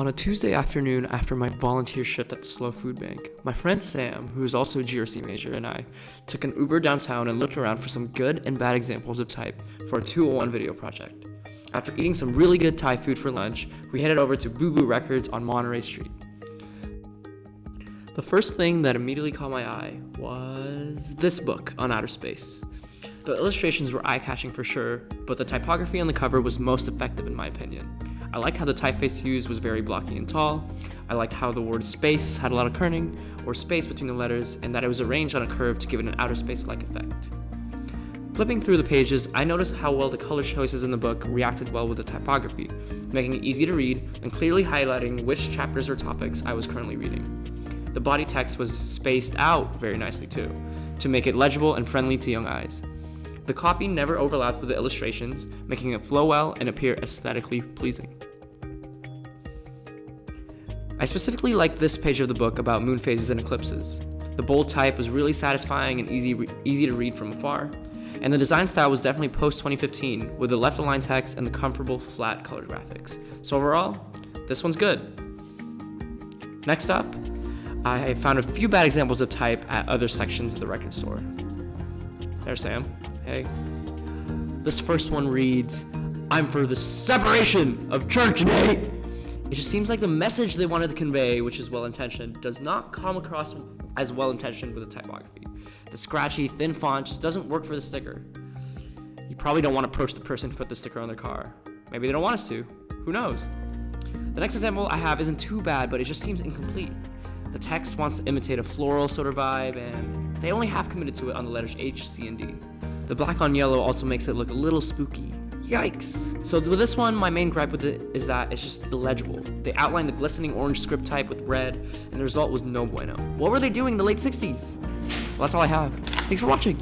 On a Tuesday afternoon after my volunteer shift at the Slow Food Bank, my friend Sam, who is also a GRC major, and I took an Uber downtown and looked around for some good and bad examples of type for a 201 video project. After eating some really good Thai food for lunch, we headed over to Boo Boo Records on Monterey Street. The first thing that immediately caught my eye was this book on outer space. The illustrations were eye-catching for sure, but the typography on the cover was most effective in my opinion. I liked how the typeface used was very blocky and tall. I liked how the word space had a lot of kerning, or space between the letters, and that it was arranged on a curve to give it an outer space-like effect. Flipping through the pages, I noticed how well the color choices in the book reacted well with the typography, making it easy to read and clearly highlighting which chapters or topics I was currently reading. The body text was spaced out very nicely too, to make it legible and friendly to young eyes. The copy never overlapped with the illustrations, making it flow well and appear aesthetically pleasing. I specifically liked this page of the book about moon phases and eclipses. The bold type was really satisfying and easy to read from afar, and the design style was definitely post-2015 with the left-aligned text and the comfortable flat colored graphics. So overall, this one's good. Next up, I found a few bad examples of type at other sections of the record store. There's Sam. Hey. This first one reads, "I'm for the separation of church and state." It just seems like the message they wanted to convey, which is well-intentioned, does not come across as well-intentioned with the typography. The scratchy, thin font just doesn't work for the sticker. You probably don't want to approach the person who put the sticker on their car. Maybe they don't want us to. Who knows? The next example I have isn't too bad, but it just seems incomplete. The text wants to imitate a floral sort of vibe, and they only half committed to it on the letters H, C, and D. The black on yellow also makes it look a little spooky. Yikes! So with this one, my main gripe with it is that it's just illegible. They outlined the glistening orange script type with red, and the result was no bueno. What were they doing in the late 60s? Well, that's all I have. Thanks for watching!